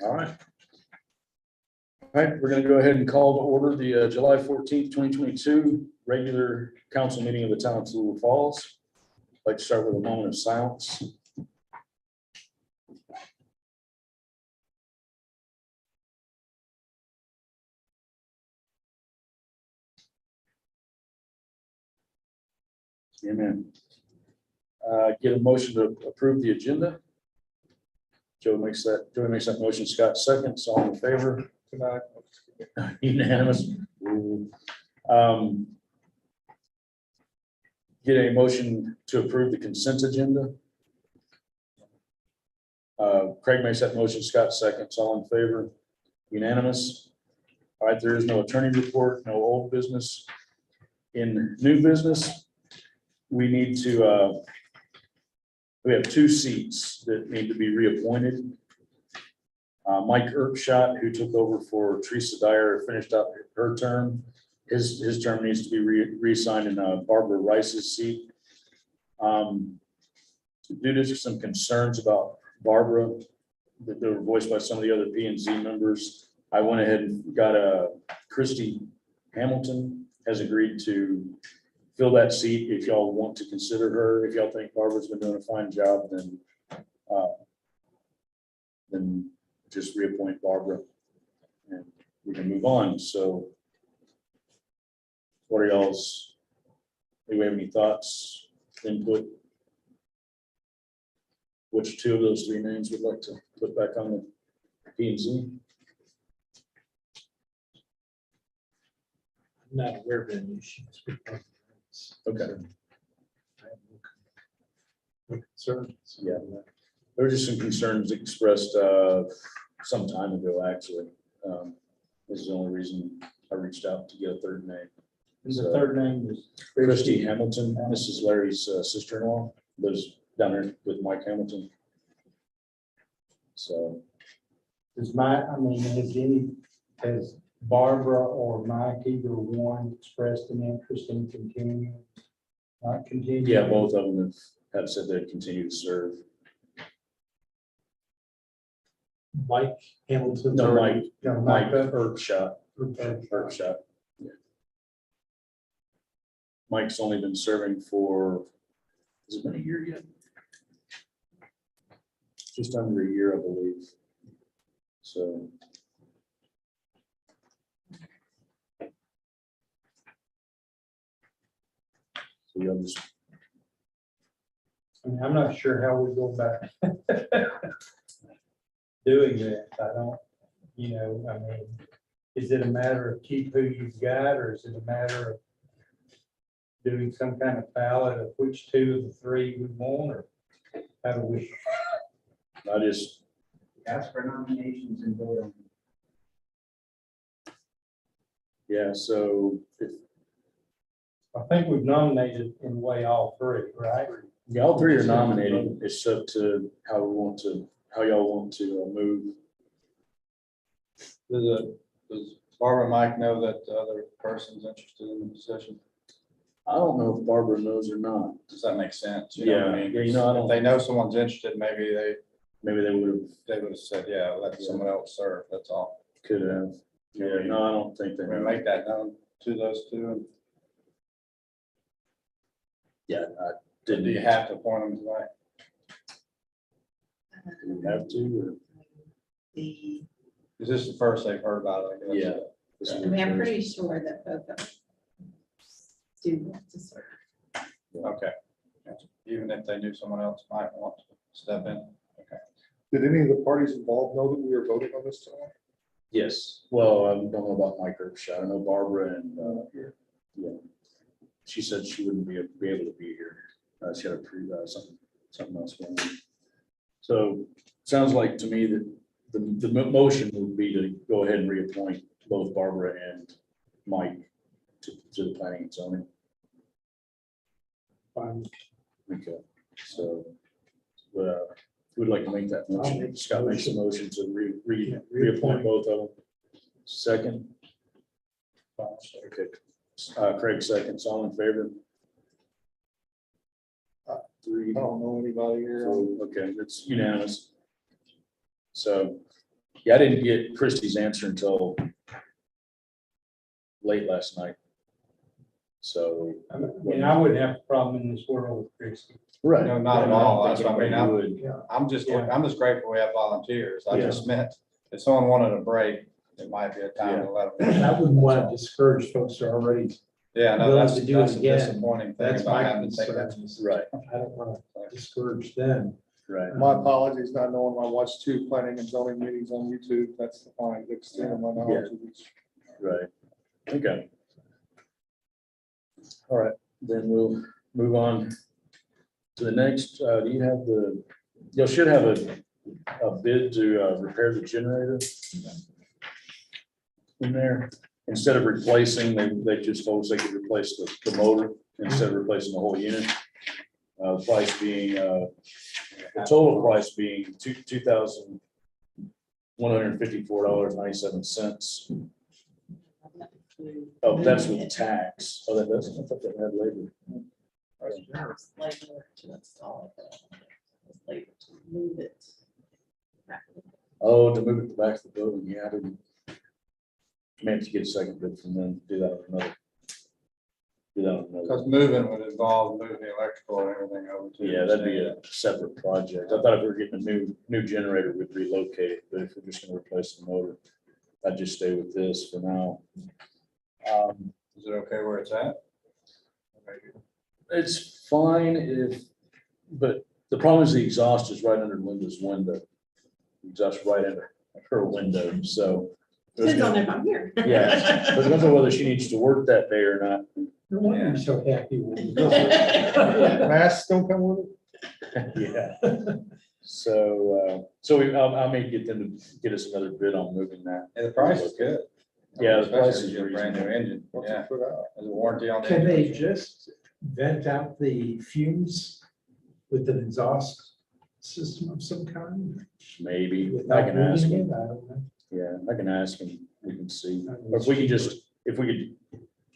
All right. All right, we're going to go ahead and call to order the July 14th, 2022 regular council meeting of the town of Tallulah Falls. I'd like to start with a moment of silence. Amen. Get a motion to approve the agenda. Joey makes that motion. Scott seconds. All in favor? Unanimous. Get a motion to approve the consent agenda. Craig makes that motion. Scott seconds. All in favor? Unanimous. All right, there is no attorney report, no old business. In new business, we need to, we have two seats that need to be reappointed. Mike Erpshot, who took over for Teresa Dyer, finished up her term. His term needs to be re-signed in Barbara Rice's seat. Due to some concerns about Barbara that were voiced by some of the other P&Z members, I went ahead and got Christy Hamilton has agreed to fill that seat. If y'all want to consider her, if y'all think Barbara's been doing a fine job, then just reappoint Barbara and we can move on. So what are y'all's, do we have any thoughts, input? Which two of those three names would like to put back on the P&Z? I'm not aware of any issues. Okay. Concerns. Yeah. There were just some concerns expressed some time ago, actually. This is the only reason I reached out to get a third name. And the third name is Christy Hamilton. This is Larry's sister-in-law, lives down there with Mike Hamilton. So. has Barbara or Mike, either one, expressed an interest in continuing? Not continuing? Yeah, both of them have said they'd continue to serve. Mike Hamilton. No, Mike Mike. Erpshot. Erpshot. Yeah. Mike's only been serving for, has it been a year yet? Just under a year, I believe. So. So you'll just. I mean, I'm not sure how we go about doing that. I don't, I mean, is it a matter of keep who you've got, or is it a matter of doing some kind of ballot of which two of the three we want, or how do we? I just, Ask for nominations and vote on them. yeah, so if, I think we've nominated in a way all three, right? yeah, all three are nominated. It's up to how y'all want to move. Does Barbara and Mike know that the other person's interested in the position? I don't know if Barbara knows or not. Does that make sense? You know what I mean? Yeah, I don't. If they know someone's interested, maybe they would have, said, yeah, let someone else serve, that's all. could have. Yeah, no, I don't think they. We're gonna make that known to those two. Yeah, I Do didn't. you have to appoint them tonight? Do we have to, The, Is this the first they've heard about it? I guess? Yeah. or? I mean, I'm pretty sure that both of them do want to serve. Okay. Even if they knew someone else might want to step in. Did any of the parties involved know that we were voting on this tonight? Yes, well, I don't know about Mike Erpshot. I know Barbara and, yeah. She said she wouldn't be able to be here. She had a something else going on. So sounds like to me that the motion would be to go ahead and reappoint both Barbara and Mike to the planning and zoning. Fine. Okay, so, who would like to make that motion? Scott makes a motion to reappoint both of them. Second. Okay, Craig seconds. All in favor? Three. I don't know anybody here. So, okay, it's unanimous. So Yeah, I didn't get Christie's answer until late last night. So. I mean, I wouldn't have a problem in this world with Christie. Right. No, not at all. That's what I mean. I'm. I'm just grateful we have volunteers. I Yeah. just meant if someone wanted a break, it might be a time to let them. I wouldn't want to discourage folks who are already, Yeah, no, willing that's, to do that's it a again. disappointing thing That's about my having to take that. concern. is Right, I don't want to discourage them. right. My apologies, not knowing I watched 2 planning and zoning meetings on YouTube. That's the fine extent of my knowledge of these. Right, okay. All right, then we'll move on to the next. Do you have you should have a bid to repair the generator in there. Instead of replacing, they just told us they could replace the motor instead of replacing the whole unit. The price being, the total price being $2,154.97. Oh, that's with tax. Oh, that doesn't, I thought that had labor. It's labor to install it. It's labor to move it. Oh, to move it back to the building, yeah, I didn't. Meant to get a second bid from them, do that on another. Do that on another. Because moving would involve moving the electrical and everything over to. Yeah, that'd be a separate project. I thought if we were getting a new generator, we'd relocate it, but if we're just gonna replace the motor, I'd just stay with this for now. Is it okay where it's at? It's fine but the problem is the exhaust is right under Linda's window. Exhaust right under her window, so. Depends on if I'm here. Yeah, but depends on whether she needs to work that day or not. No wonder you're so happy when you go. Masks don't come with it? Yeah. So I may get them to get us another bid on moving that. And the price is good. Yeah, the price Especially is a brand new engine. What's Yeah, it put out? there's a warranty on the. Can they engine. just vent out the fumes with an exhaust system of some kind? Maybe, I without can ask moving him. it? I don't know. Yeah, I can ask him. We can see. Or if we could just, if we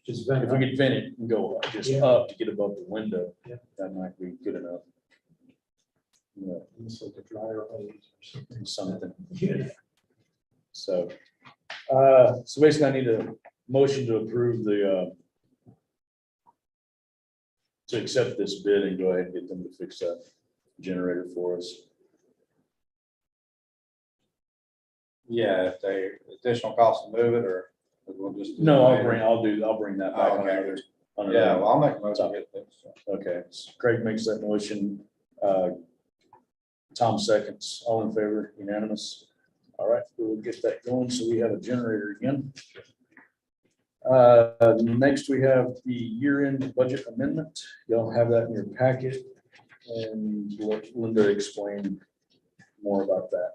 Just vent could vent it and go just Yeah. up to get above the window, Yeah. that might be good enough. Yeah, It's like a dryer hose or something. something. Yeah. So basically I need a motion to approve to accept this bid and go ahead and get them to fix that generator for us. Yeah, if they additional cost to move it or we'll just. No, I'll bring that back Oh, on okay. another. on Yeah, another- well, I'll make a motion to get this. Okay, so Craig makes that motion. Tom seconds, all in favor, unanimous. All right, we'll get that going, so we have a generator again. Next, we have the year-end budget amendment. You'll have that in your packet. And let Linda explain more about that.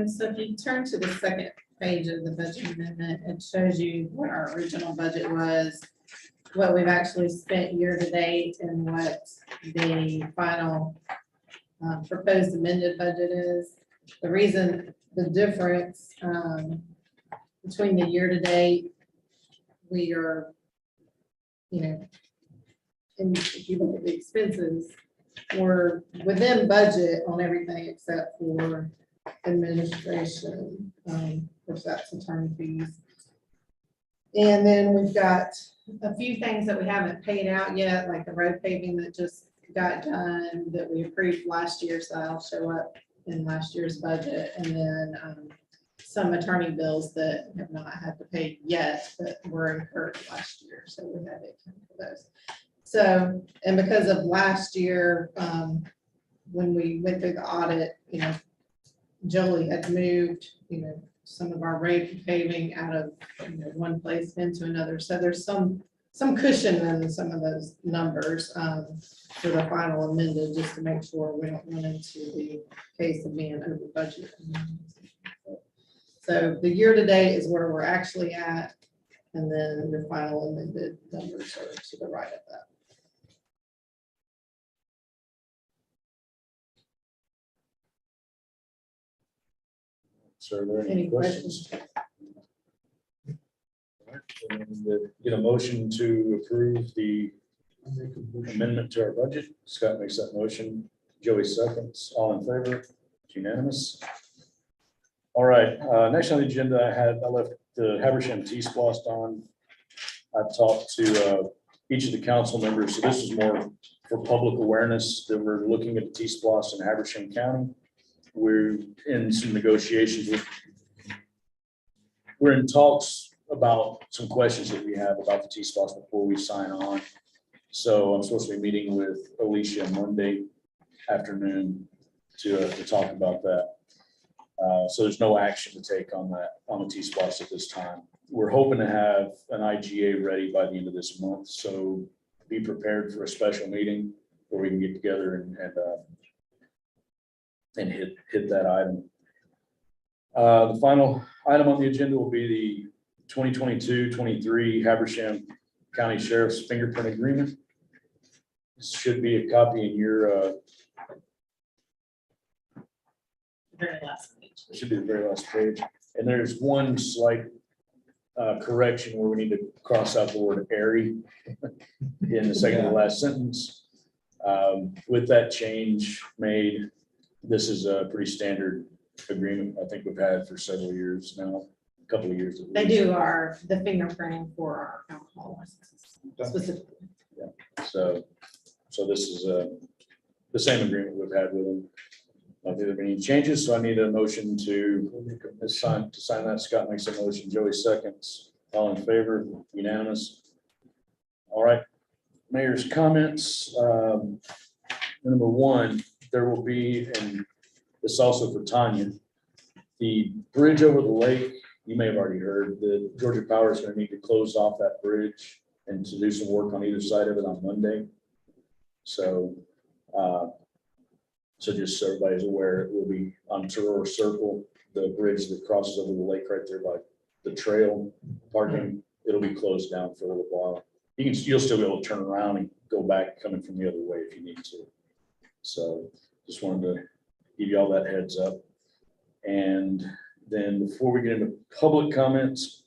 So if you turn to the second page of the budget amendment, it shows you what our original budget was, what we've actually spent year to date, and what the final proposed amended budget is. The reason, the difference between the year to date, we are, and if you look at the expenses, we're within budget on everything except for administration, for that's attorney fees. And then we've got a few things that we haven't paid out yet, like the road paving that just got done, that we approved last year, so that'll show up in last year's budget. And then some attorney bills that have not had to pay yet, but were incurred last year, so we have it for those. So, and because of last year, when we went through the audit, Jolie had moved, some of our road paving out of, one place into another. So there's some cushion in some of those numbers for the final amended, just to make sure we don't run into the case of being over budget. So the year to date is where we're actually at, and then your final amended numbers are to the right of that. So are there any Any questions? questions? And, get a motion to approve the I'll make a motion. amendment to our budget. Scott makes that motion. Joey seconds. All in favor? It's unanimous. All right, next on the agenda, I left the Habersham T-Splost on. I've talked to each of the council members, so this is more for public awareness that we're looking at the T-Splost in Habersham County. We're in some negotiations with, we're in talks about some questions that we have about the T-Splost before we sign on. So I'm supposed to be meeting with Alicia Monday afternoon to talk about that. So there's no action to take on that, on the T-Splost at this time. We're hoping to have an IGA ready by the end of this month, so be prepared for a special meeting where we can get together and hit that item. The final item on the agenda will be the 2022-23 Habersham County Sheriff's Fingerprint Agreement. This should be a copy in your, Very last page. it should be the very last page. And there's one slight correction where we need to cross out the word airy in the second to last sentence. With that change made, this is a pretty standard agreement I think we've had for several years now, a couple of years. at They least. do the fingerprinting for our alcohol licenses specifically. So this is the same agreement we've had with them. Not that there have been any changes, so I need a motion to sign that. Scott makes a motion, Joey seconds. All in favor, unanimous. All right, mayor's comments. Number one, there will be, and this is also for Tanya, the bridge over the lake. You may have already heard that Georgia Power is going to need to close off that bridge and to do some work on either side of it on Monday. So, so just so everybody's aware, it will be on Torora Circle, the bridge that crosses over the lake right there by the trail parking. It'll be closed down for a little while. You'll still be able to turn around and go back coming from the other way if you need to. So just wanted to give you all that heads up. And then before we get into public comments,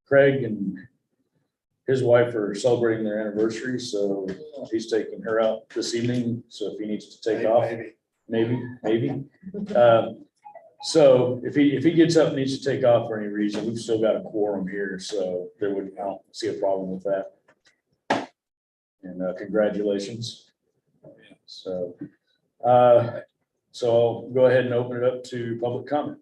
Craig and his wife are celebrating their anniversary, so he's taking her out this evening. So if he needs to take off, maybe. So if he gets up and needs to take off for any reason, we've still got a quorum here, so I don't see a problem with that. And congratulations. So I'll go ahead and open it up to public comment.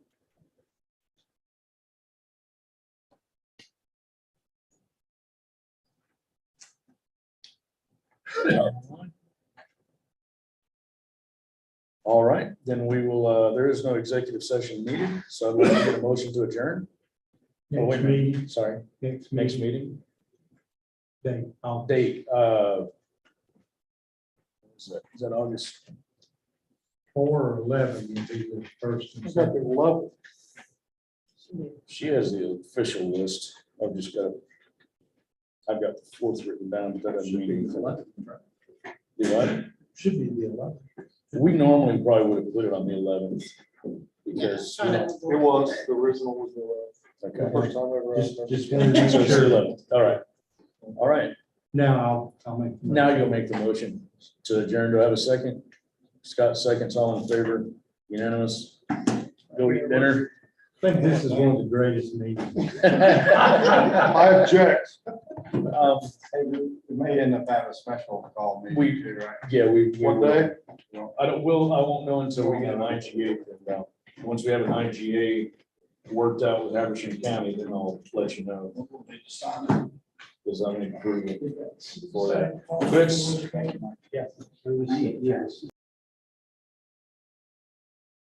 All right, then we will, there is no executive session needed, so I'm going to get a motion to adjourn. Oh, wait a Next minute, meeting, sorry, next next meeting, meeting, I'll date, is that August? 4 or 11 will be the first. and I got the second. 11th. She has the official list. I've got the fourth written down, but that doesn't Should be mean the anything. 11th. Do what? Should be the 11th. We normally probably would have put it on the 11th because, you know, It was, the original was the 11th. The okay. first time I ever had that. Just wanted to So make it's the sure. 11th. All right. All right. Now I'll make. the Now motion. you'll make the motion to adjourn. Do I have a second? Scott seconds, all in favor, unanimous. Go eat dinner. I think this is one of the greatest meetings. I object. Hey, we may end up having a special call meeting We- too, right? Yeah, we. What day? I won't know until we get an IGA. Now, once we have an IGA worked out with Habersham County, then I'll let you know. Because I'm going to approve it for that. Chris? Yes.